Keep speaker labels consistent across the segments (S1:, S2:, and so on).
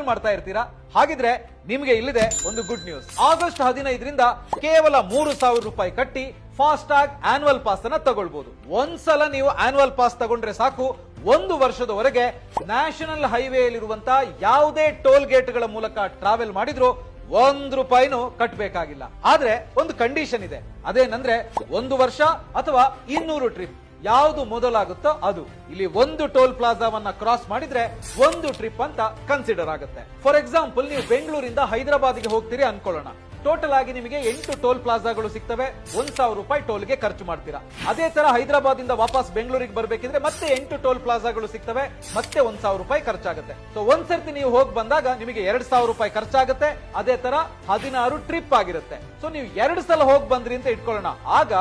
S1: ಮಾಡ್ತಾ ಇರ್ತೀರಾ. ಹಾಗಿದ್ರೆ ನಿಮಗೆ ಇಲ್ಲಿದೆ ಒಂದು ಗುಡ್ ನ್ಯೂಸ್. ಆಗಸ್ಟ್ 15ರಿಂದ ಕೇವಲ 3,000 ರೂಪಾಯಿ ಕಟ್ಟಿ ಫಾಸ್ಟ್ಯಾಗ್ ಆನ್ಯುವಲ್ ಪಾಸ್ ಅನ್ನ ತಗೊಳ್ಬಹುದು. ಒಂದ್ಸಲ ನೀವು ಆನ್ಯುವಲ್ ಪಾಸ್ ತಗೊಂಡ್ರೆ ಸಾಕು, 1 ವರ್ಷದವರೆಗೆ ನ್ಯಾಷನಲ್ ಹೈವೇಲಿರುವಂತಹ ಯಾವುದೇ ಟೋಲ್ ಗೇಟ್ಗಳ ಮೂಲಕ ಟ್ರಾವೆಲ್ ಮಾಡಿದ್ರು 1 ರೂಪಾಯಿನೂ ಕಟ್ಟಬೇಕಾಗಿಲ್ಲ. ಆದ್ರೆ ಒಂದು ಕಂಡೀಷನ್ ಇದೆ, ಅದೇನಂದ್ರೆ 1 ವರ್ಷ ಅಥವಾ 200 ಟ್ರಿಪ್ ಯಾವುದು ಮೊದಲಾಗುತ್ತೋ ಅದು. ಇಲ್ಲಿ ಒಂದು ಟೋಲ್ ಪ್ಲಾಜಾವನ್ನ ಕ್ರಾಸ್ ಮಾಡಿದ್ರೆ 1 ಟ್ರಿಪ್ ಅಂತ ಕನ್ಸಿಡರ್ ಆಗುತ್ತೆ. ಫಾರ್ ಎಕ್ಸಾಂಪಲ್, ನೀವು ಬೆಂಗಳೂರಿಂದ ಹೈದರಾಬಾದ್ಗೆ ಹೋಗ್ತೀರಿ ಅನ್ಕೊಳ್ಳೋಣ. ಟೋಟಲ್ ಆಗಿ ನಿಮಗೆ 8 ಟೋಲ್ ಪ್ಲಾಜಾಗಳು ಸಿಗ್ತವೆ. 1,000 ರೂಪಾಯಿ ಟೋಲ್ಗೆ ಖರ್ಚು ಮಾಡ್ತೀರಾ. ಅದೇ ತರ ಹೈದರಾಬಾದ್ ಇಂದ ವಾಪಸ್ ಬೆಂಗಳೂರಿಗೆ ಬರ್ಬೇಕಿದ್ರೆ ಮತ್ತೆ 8 ಟೋಲ್ ಪ್ಲಾಜಾಗಳು ಸಿಗ್ತವೆ, ಮತ್ತೆ 1,000 ರೂಪಾಯಿ ಖರ್ಚಾಗುತ್ತೆ. ಸೊ ಒಂದ್ಸರ್ತಿ ನೀವು ಹೋಗಿ ಬಂದಾಗ ನಿಮಗೆ 2,000 ರೂಪಾಯಿ ಖರ್ಚಾಗುತ್ತೆ. ಅದೇ ತರ 16 ಟ್ರಿಪ್ ಆಗಿರುತ್ತೆ. ಸೊ ನೀವು 2 ಸಲ ಹೋಗಿ ಬಂದ್ರಿ ಅಂತ ಇಟ್ಕೊಳ್ಳೋಣ, ಆಗ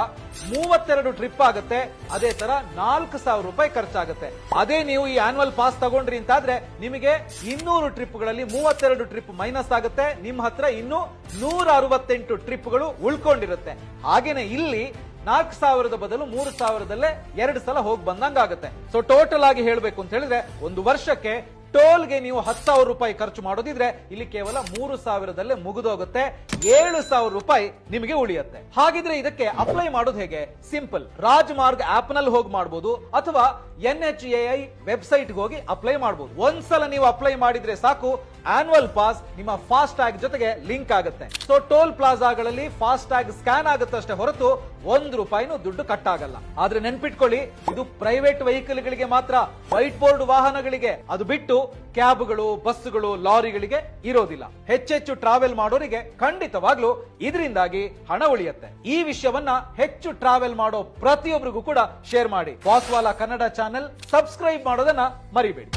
S1: 32 ಟ್ರಿಪ್ ಆಗುತ್ತೆ. ಅದೇ ತರ 4,000 ರೂಪಾಯಿ ಖರ್ಚಾಗುತ್ತೆ. ಅದೇ ನೀವು ಈ ಆನ್ಯುವಲ್ ಪಾಸ್ ತಗೊಂಡ್ರಿ ಅಂತಾದ್ರೆ ನಿಮಗೆ 200 ಟ್ರಿಪ್ಗಳಲ್ಲಿ 32 ಟ್ರಿಪ್ ಮೈನಸ್ ಆಗುತ್ತೆ. ನಿಮ್ಮ ಹತ್ರ ಇನ್ನು 168 ಟ್ರಿಪ್ಗಳು ಉಳ್ಕೊಂಡಿರುತ್ತೆ. ಹಾಗೇನೆ ಇಲ್ಲಿ 4,000 ಬದಲು 3,000ದಲ್ಲೇ 2 ಸಲ ಹೋಗಿ ಬಂದಂಗಾಗುತ್ತೆ. ಸೊ ಟೋಟಲ್ ಆಗಿ ಹೇಳ್ಬೇಕು ಅಂತ ಹೇಳಿದ್ರೆ 1 ವರ್ಷಕ್ಕೆ ಟೋಲ್ಗೆ ನೀವು 10,000 ರೂಪಾಯಿ ಖರ್ಚು ಮಾಡೋದಿದ್ರೆ ಇಲ್ಲಿ ಕೇವಲ 3,000ದಲ್ಲೇ ಮುಗಿದೋಗುತ್ತೆ. 7,000 ರೂಪಾಯಿ ನಿಮಗೆ ಉಳಿಯುತ್ತೆ. ಹಾಗಿದ್ರೆ ಇದಕ್ಕೆ ಅಪ್ಲೈ ಮಾಡೋದು ಹೇಗೆ? ಸಿಂಪಲ್. ರಾಜಮಾರ್ಗ್ ಆಪ್ ನಲ್ಲಿ ಹೋಗಿ ಮಾಡಬಹುದು ಅಥವಾ NHAI ವೆಬ್ಸೈಟ್ ಹೋಗಿ ಅಪ್ಲೈ ಮಾಡಬಹುದು. ಒಂದ್ಸಲ ನೀವು ಅಪ್ಲೈ ಮಾಡಿದ್ರೆ ಸಾಕು, ಆನ್ಯುವಲ್ ಪಾಸ್ ನಿಮ್ಮ ಫಾಸ್ಟ್ ಟ್ಯಾಗ್ ಜೊತೆಗೆ ಲಿಂಕ್ ಆಗುತ್ತೆ. ಸೊ ಟೋಲ್ ಪ್ಲಾಜಾಗಳಲ್ಲಿ ಫಾಸ್ಟ್ ಟ್ಯಾಗ್ ಸ್ಕ್ಯಾನ್ ಆಗುತ್ತಷ್ಟೇ ಹೊರತು 1 ರೂಪಾಯಿನೂ ದುಡ್ಡು ಕಟ್ಟಾಗಲ್ಲ. ಆದ್ರೆ ನೆನ್ಪಿಟ್ಕೊಳ್ಳಿ, ಇದು ಪ್ರೈವೇಟ್ ವೆಹಿಕಲ್ ಗಳಿಗೆ ಮಾತ್ರ, ವೈಟ್ ಬೋರ್ಡ್ ವಾಹನಗಳಿಗೆ ಅದು ಬಿಟ್ಟು ಕ್ಯಾಬ್ಗಳು, ಬಸ್ಗಳು, ಲಾರಿಗಳಿಗೆ ಇರೋದಿಲ್ಲ. ಹೆಚ್ಚೆಚ್ಚು ಟ್ರಾವೆಲ್ ಮಾಡೋರಿಗೆ ಖಂಡಿತವಾಗ್ಲೂ ಇದರಿಂದಾಗಿ ಹಣ ಉಳಿಯುತ್ತೆ. ಈ ವಿಷಯವನ್ನ ಹೆಚ್ಚು ಟ್ರಾವೆಲ್ ಮಾಡೋ ಪ್ರತಿಯೊಬ್ಬರಿಗೂ ಕೂಡ ಶೇರ್ ಮಾಡಿ. ಬಾಸ್ವಾಲಾ ಕನ್ನಡ ಚಾನೆಲ್ ಸಬ್ಸ್ಕ್ರೈಬ್ ಮಾಡೋದನ್ನ ಮರಿಬೇಡಿ.